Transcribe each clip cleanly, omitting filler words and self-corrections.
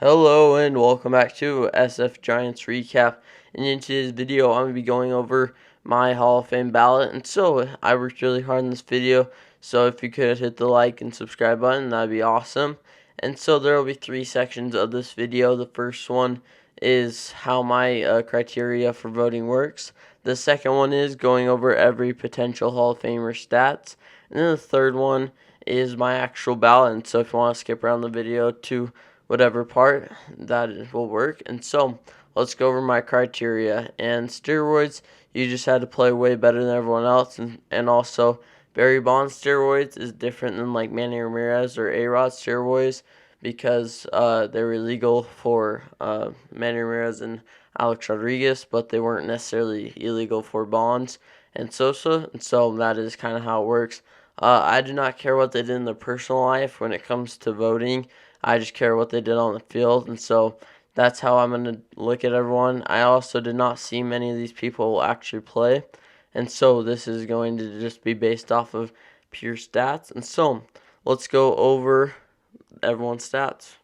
Hello and welcome back to SF Giants Recap. And in today's video, I'm going to be going over my Hall of Fame ballot. And so I worked really hard in this video, so if you could hit the like and subscribe button, that'd be awesome. And so there will be three sections of this video. The first one is how my criteria for voting works. The second one is going over every potential Hall of Famer stats. And then the third one is my actual ballot. And so if you want to skip around the video to whatever part, that will work. And so let's go over my criteria. And steroids, you just had to play way better than everyone else, and also Barry Bonds steroids is different than like Manny Ramirez or A-Rod steroids because they were illegal for Manny Ramirez and Alex Rodriguez, but they weren't necessarily illegal for Bonds and Sosa, and so that is kind of how it works. I do not care what they did in their personal life when it comes to voting. I just care what they did on the field, and so that's how I'm going to look at everyone. I also did not see many of these people actually play, and so this is going to just be based off of pure stats. And so let's go over everyone's stats.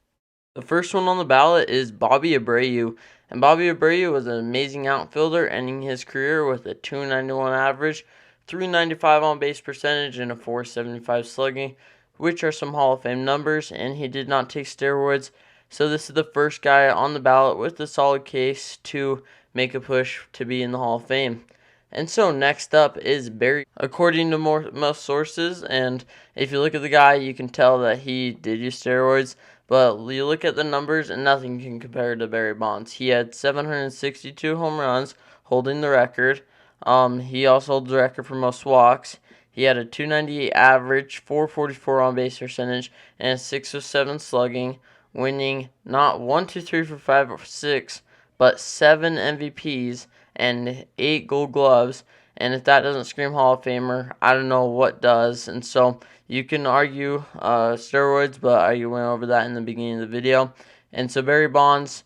The first one on the ballot is Bobby Abreu, and Bobby Abreu was an amazing outfielder, ending his career with a 291 average, 395 on base percentage, and a 475 slugging, which are some Hall of Fame numbers, and he did not take steroids. So this is the first guy on the ballot with a solid case to make a push to be in the Hall of Fame. And so next up is Barry. According to most sources, and if you look at the guy, you can tell that he did use steroids, but you look at the numbers and nothing can compare to Barry Bonds. He had 762 home runs, holding the record. He also holds the record for most walks. He had a 298 average, 444 on base percentage, and a 607 slugging, winning not 1, 2, 3, 4, 5, or 6, but 7 MVPs and 8 Gold Gloves. And if that doesn't scream Hall of Famer, I don't know what does. And so you can argue steroids, but I went over that in the beginning of the video. And so Barry Bonds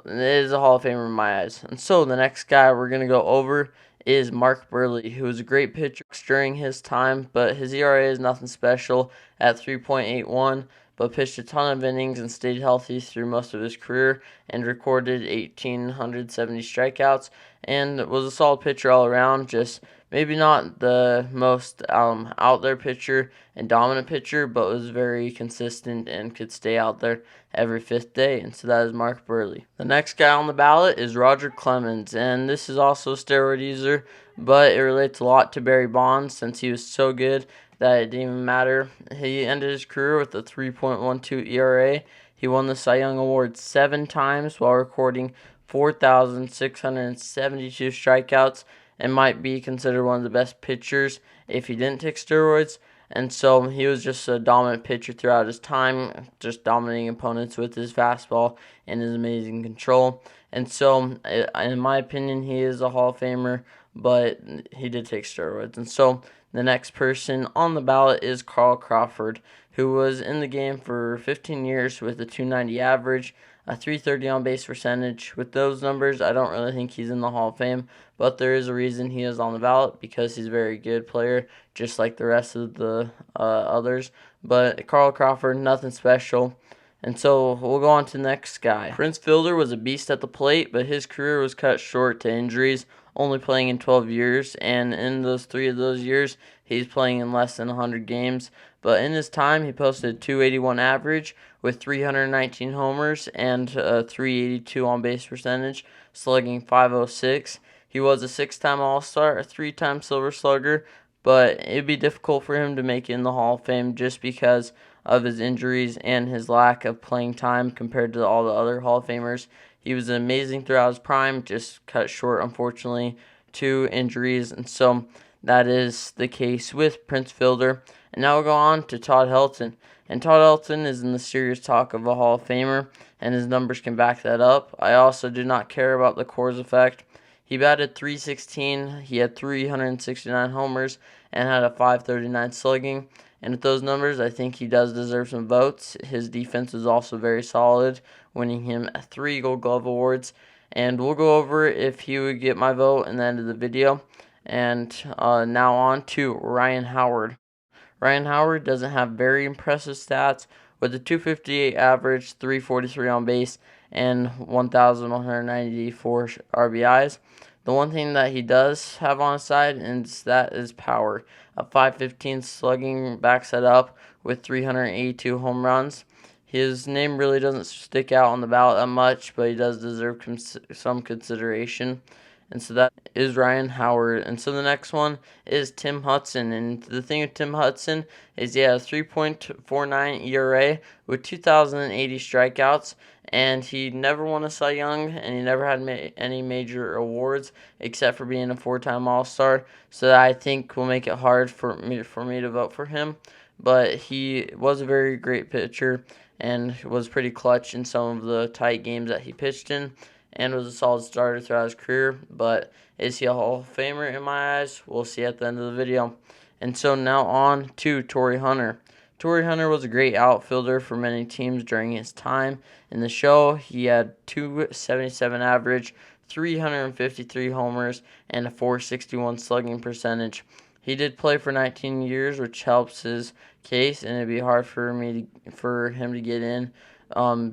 is a Hall of Famer in my eyes. And so the next guy we're going to go over is Mark Buehrle, who was a great pitcher during his time, but his ERA is nothing special at 3.81, but pitched a ton of innings and stayed healthy through most of his career and recorded 1,870 strikeouts and was a solid pitcher all around, just maybe not the most out there pitcher and dominant pitcher, but was very consistent and could stay out there every fifth day, and so that is Mark Buehrle. The next guy on the ballot is Roger Clemens, and this is also a steroid user, but it relates a lot to Barry Bonds since he was so good that it didn't even matter. He ended his career with a 3.12 ERA. He won the Cy Young Award 7 times while recording 4,672 strikeouts and might be considered one of the best pitchers if he didn't take steroids. And so he was just a dominant pitcher throughout his time, just dominating opponents with his fastball and his amazing control. And so, in my opinion, he is a Hall of Famer, but he did take steroids. And so the next person on the ballot is Crawford, who was in the game for 15 years with a 290 average, a 330 on base percentage. With those numbers, I don't really think he's in the Hall of Fame, but there is a reason he is on the ballot because he's a very good player, just like the rest of the others. But Crawford, nothing special. And so we'll go on to the next guy. Prince Fielder was a beast at the plate, but his career was cut short to injuries, only playing in 12 years, and in those 3 of those years, he's playing in less than 100 games. But in his time, he posted a 281 average with 319 homers and a 382 on base percentage, slugging 506. He was a 6-time All-Star, a 3-time Silver Slugger, but it'd be difficult for him to make it in the Hall of Fame just because of his injuries and his lack of playing time compared to all the other Hall of Famers. He was amazing throughout his prime, just cut short, unfortunately, to injuries, and so that is the case with Prince Fielder. And now we'll go on to Todd Helton. And Todd Helton is in the serious talk of a Hall of Famer, and his numbers can back that up. I also do not care about the Coors effect. He batted .316, he had 369 homers, and had a .539 slugging. And with those numbers, I think he does deserve some votes. His defense is also very solid, winning him 3 Gold Glove awards. And we'll go over if he would get my vote in the end of the video. And now on to Ryan Howard. Ryan Howard doesn't have very impressive stats, with a 258 average, 343 on base, and 1,194 RBIs. The one thing that he does have on his side is power. A 515 slugging backs that up with 382 home runs. His name really doesn't stick out on the ballot that much, but he does deserve some consideration. And so that is Ryan Howard. And so the next one is Tim Hudson. And the thing with Tim Hudson is he has 3.49 ERA with 2,080 strikeouts. And he never won a Cy Young, and he never had any major awards except for being a 4-time All-Star. So that I think will make it hard for me to vote for him. But he was a very great pitcher and was pretty clutch in some of the tight games that he pitched in, and was a solid starter throughout his career. But is he a Hall of Famer in my eyes? We'll see at the end of the video. And so now on to Torrey Hunter. Torrey Hunter was a great outfielder for many teams during his time in the show. He had 277 average, 353 homers, and a 461 slugging percentage. He did play for 19 years, which helps his case, and it'd be hard for him to get in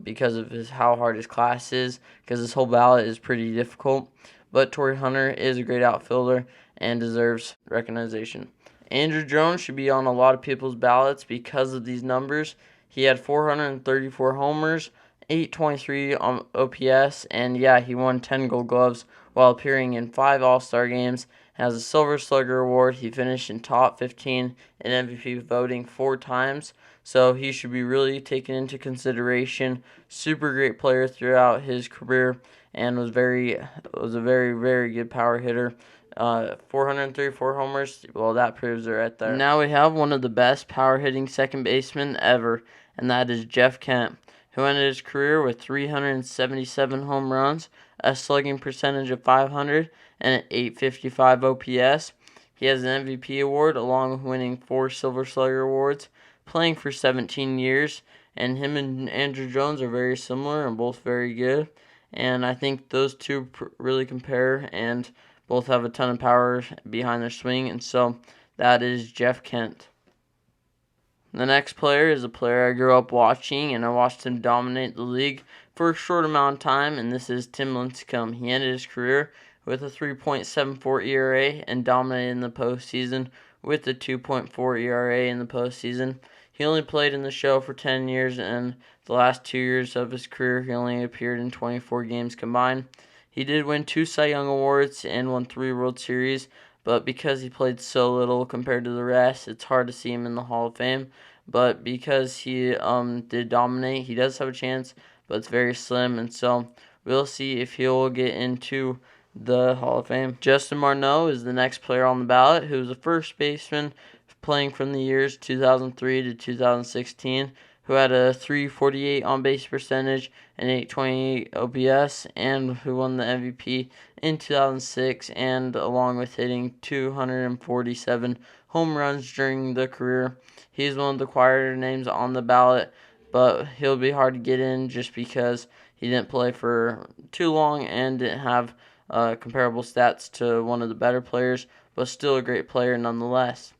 because of how hard his class is, because this whole ballot is pretty difficult. But Torrey Hunter is a great outfielder and deserves recognition. Andrew Jones should be on a lot of people's ballots because of these numbers. He had 434 homers, 823 on OPS, and yeah, he won 10 Gold Gloves while appearing in 5 All-Star games. Has a Silver Slugger award. He finished in top 15 in MVP voting 4 times, so he should be really taken into consideration. Super great player throughout his career, and was a very good power hitter. 434 homers, well, that proves it right there. Now we have one of the best power hitting second basemen ever, and that is Jeff Kent, who ended his career with 377 home runs, a slugging percentage of 500, and an 855 OPS. He has an MVP award along with winning 4 Silver Slugger awards, playing for 17 years, and him and Andrew Jones are very similar and both very good. And I think those two really compare and both have a ton of power behind their swing, and so that is Jeff Kent. The next player is a player I grew up watching, and I watched him dominate the league for a short amount of time, and this is Tim Lincecum. He ended his career with a 3.74 ERA and dominated in the postseason with a 2.4 ERA in the postseason. He only played in the show for 10 years, and the last 2 years of his career he only appeared in 24 games combined. He did win 2 Cy Young Awards and won 3 World Series, but because he played so little compared to the rest, it's hard to see him in the Hall of Fame. But because he did dominate, he does have a chance, but it's very slim, and so we'll see if he'll get into the Hall of Fame. Justin Marneau is the next player on the ballot, who was a first baseman playing from the years 2003 to 2016, who had a 348 on-base percentage and 828 OPS, and who won the MVP in 2006, and along with hitting 247 home runs during the career. He's one of the quieter names on the ballot, but he'll be hard to get in just because he didn't play for too long and didn't have comparable stats to one of the better players, but still a great player nonetheless.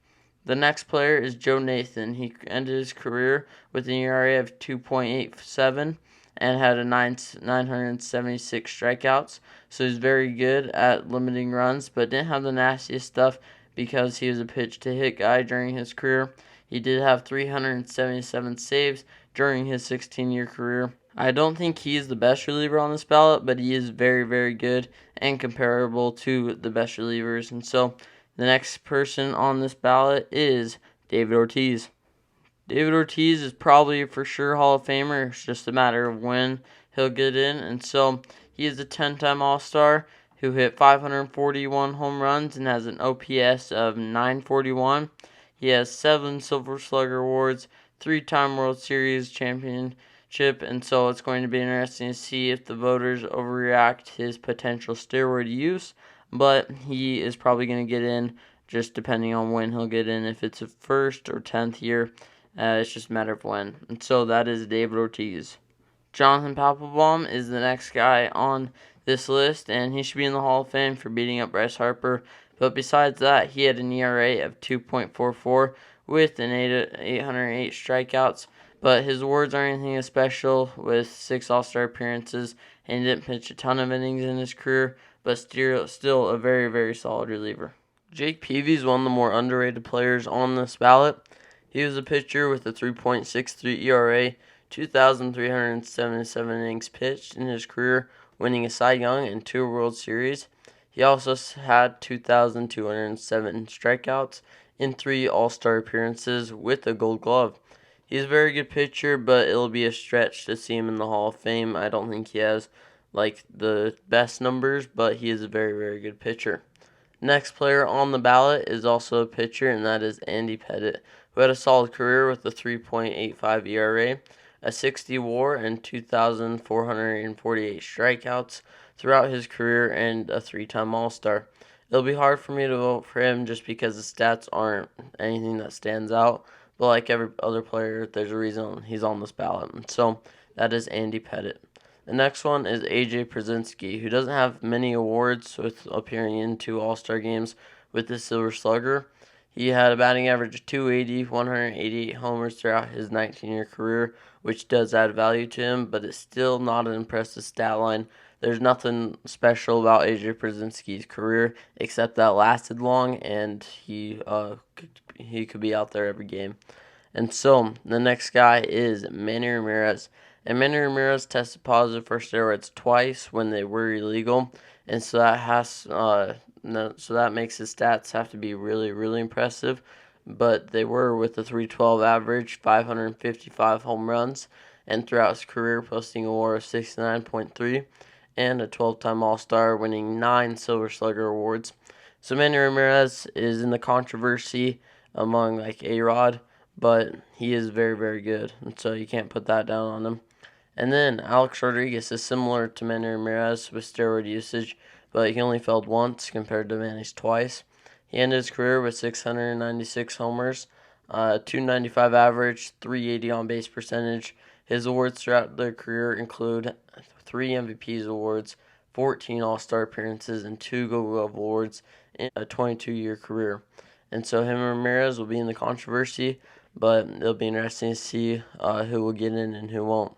The next player is Joe Nathan. He ended his career with an ERA of 2.87 and had a 976 strikeouts. So he's very good at limiting runs, but didn't have the nastiest stuff because he was a pitch-to-hit guy during his career. He did have 377 saves during his 16-year career. I don't think he's the best reliever on this ballot, but he is very, very good and comparable to the best relievers. And so the next person on this ballot is David Ortiz. David Ortiz is probably for sure Hall of Famer. It's just a matter of when he'll get in. And so he is a 10-time All-Star who hit 541 home runs and has an OPS of 941. He has 7 Silver Slugger awards, 3-time World Series championship, and so it's going to be interesting to see if the voters overreact to his potential steroid use, but he is probably going to get in just depending on when he'll get in. If it's a first or 10th year, it's just a matter of when. And so that is David Ortiz. Jonathan Papelbon is the next guy on this list, and he should be in the Hall of Fame for beating up Bryce Harper. But besides that, he had an ERA of 2.44 with an 808 strikeouts. but his awards aren't anything special with 6 All-Star appearances, and he didn't pitch a ton of innings in his career, but still a very, very solid reliever. Jake Peavy is one of the more underrated players on this ballot. He was a pitcher with a 3.63 ERA, 2,377 innings pitched in his career, winning a Cy Young and 2 World Series. He also had 2,207 strikeouts in 3 All-Star appearances with a Gold Glove. He's a very good pitcher, but it'll be a stretch to see him in the Hall of Fame. I don't think he has like the best numbers, but he is a very, very good pitcher. Next player on the ballot is also a pitcher, and that is Andy Pettitte, who had a solid career with a 3.85 ERA, a 60 WAR, and 2,448 strikeouts throughout his career, and a 3-time All-Star. It'll be hard for me to vote for him just because the stats aren't anything that stands out, but like every other player, there's a reason he's on this ballot. So that is Andy Pettitte. The next one is AJ Pierzynski, who doesn't have many awards with appearing in 2 All-Star games with the Silver Slugger. He had a batting average of 280, 188 homers throughout his 19-year career, which does add value to him, but it's still not an impressive stat line. There's nothing special about AJ Pierzynski's career except that lasted long, and he could be out there every game. And so the next guy is Manny Ramirez. And Manny Ramirez tested positive for steroids twice when they were illegal, and so that makes his stats have to be really, really impressive. But they were with a 312 average, 555 home runs, and throughout his career posting a WAR of 69.3 and a 12-time All-Star, winning 9 Silver Slugger awards. So Manny Ramirez is in the controversy among like A-Rod, but he is very, very good, and so you can't put that down on him. And then Alex Rodriguez is similar to Manny Ramirez with steroid usage, but he only failed once compared to Manny's twice. He ended his career with 696 homers, 295 average, 380 on base percentage. His awards throughout their career include 3 MVPs awards, 14 All-Star appearances, and 2 Gold Glove awards in a 22-year career. And so him and Ramirez will be in the controversy, but it'll be interesting to see who will get in and who won't.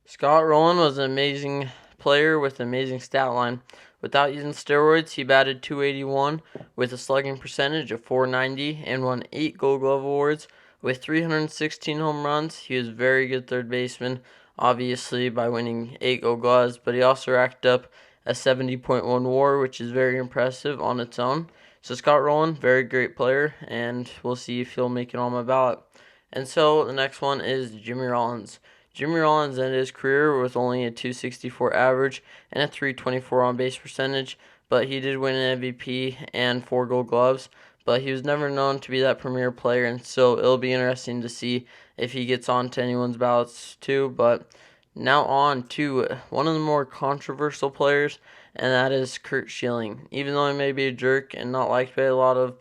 Scott Rowland was an amazing player with an amazing stat line. Without using steroids, he batted .281 with a slugging percentage of .490 and won 8 Gold Glove awards with 316 home runs. He was a very good third baseman, obviously by winning 8 Gold Gloves, but he also racked up a 70.1 WAR, which is very impressive on its own. So Scott Rowland, very great player, and we'll see if he'll make it on my ballot. And so the next one is Jimmy Rollins. Jimmy Rollins ended his career with only a 264 average and a 324 on base percentage, but he did win an MVP and 4 Gold Gloves, but he was never known to be that premier player, and so it'll be interesting to see if he gets on to anyone's ballots too. But now on to one of the more controversial players, and that is Curt Schilling. Even though he may be a jerk and not liked by a lot of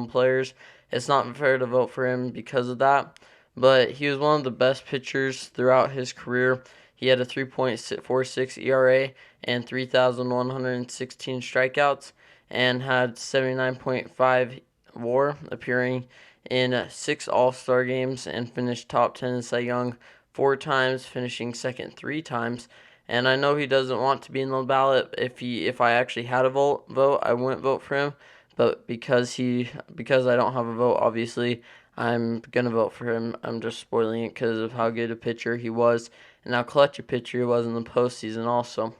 players, it's not fair to vote for him because of that. But he was one of the best pitchers throughout his career. He had a 3.46 ERA and 3,116 strikeouts and had 79.5 WAR, appearing in 6 All-Star games and finished top 10 in Cy Young 4 times, finishing second 3 times. And I know he doesn't want to be in the ballot. If I actually had a vote, I wouldn't vote for him. But because I don't have a vote, obviously, I'm going to vote for him. I'm just spoiling it because of how good a pitcher he was and how clutch a pitcher he was in the postseason also.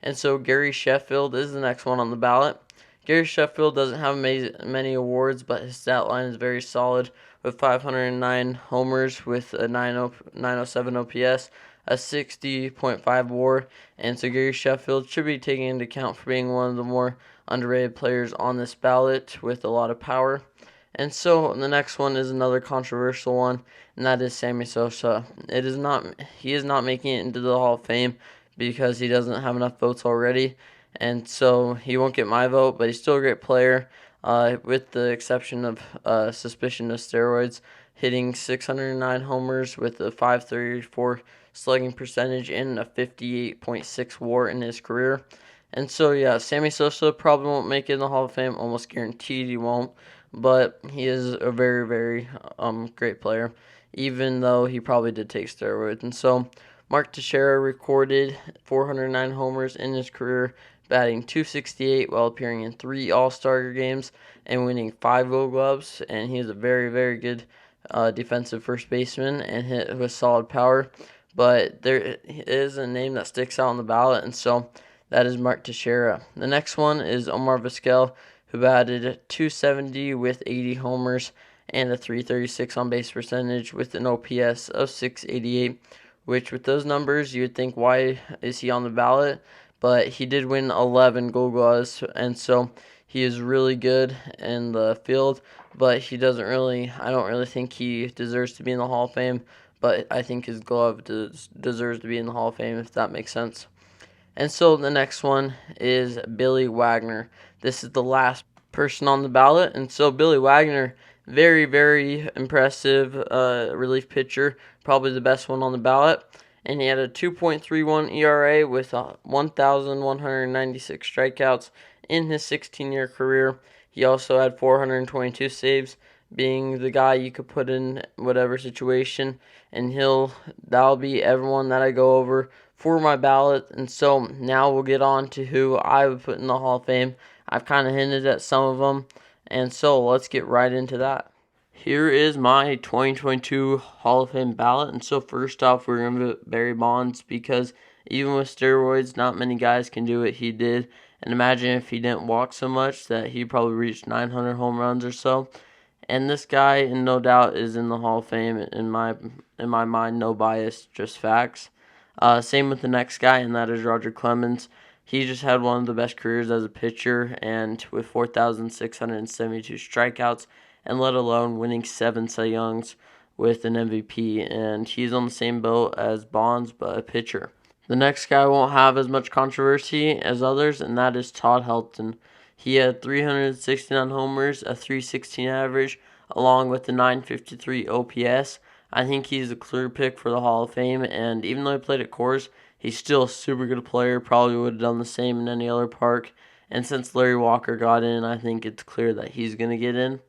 And so Gary Sheffield is the next one on the ballot. Gary Sheffield doesn't have many awards, but his stat line is very solid with 509 homers with a 907 OPS, a 60.5 WAR, and so Gary Sheffield should be taken into account for being one of the more underrated players on this ballot with a lot of power. And so the next one is another controversial one, and that is Sammy Sosa. He is not making it into the Hall of Fame because he doesn't have enough votes already, and so he won't get my vote, but he's still a great player, with the exception of suspicion of steroids, hitting 609 homers with a 534 slugging percentage and a 58.6 WAR in his career. And so, yeah, Sammy Sosa probably won't make it in the Hall of Fame, almost guaranteed he won't, but he is a very, very great player. even though he probably did take steroids. And so Mark Teixeira recorded 409 homers in his career, batting .268 while appearing in 3 All-Star games and winning 5 Gold Gloves. And he is a very, very good defensive first baseman and hit with solid power. But there is a name that sticks out on the ballot, and so that is Mark Teixeira. The next one is Omar Vizquel, who batted .270 with 80 homers and a .336 on-base percentage with an OPS of .688, which with those numbers, you would think, why is he on the ballot? But he did win 11 Gold Gloves, and so he is really good in the field, but I don't really think he deserves to be in the Hall of Fame, but I think his glove deserves to be in the Hall of Fame, if that makes sense. And so the next one is Billy Wagner. This is the last person on the ballot. And so Billy Wagner, very, very impressive relief pitcher, probably the best one on the ballot. And he had a 2.31 ERA with 1,196 strikeouts in his 16-year career. He also had 422 saves, being the guy you could put in whatever situation. And that'll be everyone that I go over for my ballot. And so now we'll get on to who I would put in the Hall of Fame. I've kind of hinted at some of them, and so let's get right into that. Here is my 2022 Hall of Fame ballot. And so first off, we're going to put Barry Bonds, because even with steroids, not many guys can do what he did. And imagine if he didn't walk so much, that he probably reached 900 home runs or so. And this guy, no doubt, is in the Hall of Fame in my mind. No bias, just facts. Same with the next guy, and that is Roger Clemens. He just had one of the best careers as a pitcher, and with 4,672 strikeouts, and let alone winning 7 Cy Youngs with an MVP. And he's on the same boat as Bonds, but a pitcher. The next guy won't have as much controversy as others, and that is Todd Helton. He had 369 homers, a .316 average, along with a .953 OPS. I think he's a clear pick for the Hall of Fame, and even though he played at Coors, he's still a super good player. Probably would have done the same in any other park. And since Larry Walker got in, I think it's clear that he's going to get in.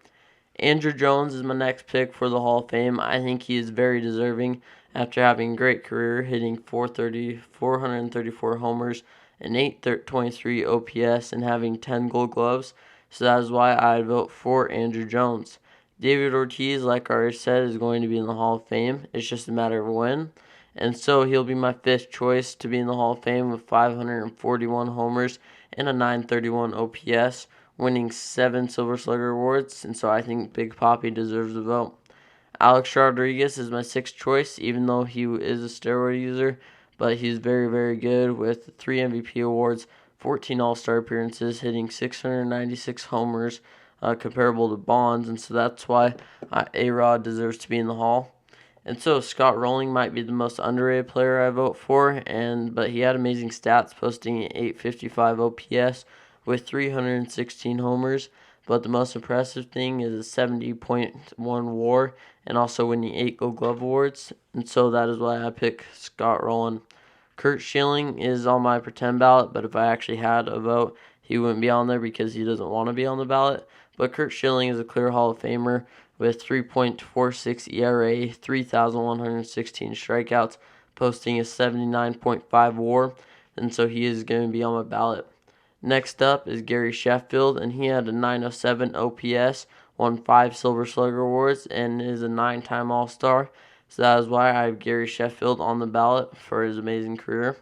Andrew Jones is my next pick for the Hall of Fame. I think he is very deserving after having a great career, hitting 434 homers, an .823 OPS, and having 10 Gold Gloves. So that is why I'd vote for Andrew Jones. David Ortiz, like I already said, is going to be in the Hall of Fame. It's just a matter of when. And so he'll be my 5th choice to be in the Hall of Fame with 541 homers and a .931 OPS, winning 7 Silver Slugger awards. And so I think Big Papi deserves a vote. Alex Rodriguez is my 6th choice, even though he is a steroid user, but he's very, very good with 3 MVP awards, 14 All-Star appearances, hitting 696 homers, comparable to Bonds, and so that's why A-Rod deserves to be in the Hall. And so Scott Rowling might be the most underrated player I vote for, but he had amazing stats, posting an .855 OPS with 316 homers. But the most impressive thing is a 70.1 WAR and also winning 8 Gold Glove awards. And so that is why I pick Scott Rowling. Curt Schilling is on my pretend ballot, but if I actually had a vote, he wouldn't be on there because he doesn't want to be on the ballot. But Curt Schilling is a clear Hall of Famer with 3.46 ERA, 3,116 strikeouts, posting a 79.5 WAR, and so he is going to be on my ballot. Next up is Gary Sheffield, and he had a .907 OPS, won 5 Silver Slugger awards, and is a 9-time All-Star. So that is why I have Gary Sheffield on the ballot for his amazing career.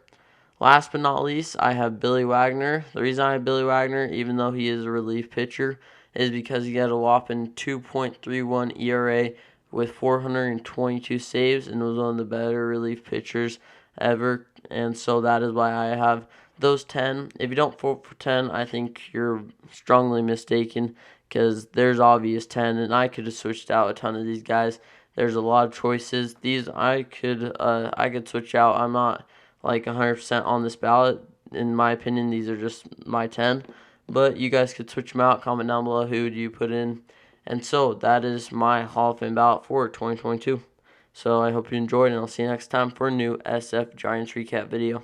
Last but not least, I have Billy Wagner. The reason I have Billy Wagner, even though he is a relief pitcher, is because he had a whopping 2.31 ERA with 422 saves and was one of the better relief pitchers ever. And so that is why I have those 10. If you don't vote for 10, I think you're strongly mistaken, because there's obvious 10, and I could have switched out a ton of these guys. There's a lot of choices. These I could switch out. I'm not like 100% on this ballot. In my opinion, these are just my 10. But you guys could switch them out. Comment down below who do you put in. And so that is my Hall of Fame ballot for 2022. So I hope you enjoyed, and I'll see you next time for a new SF Giants recap video.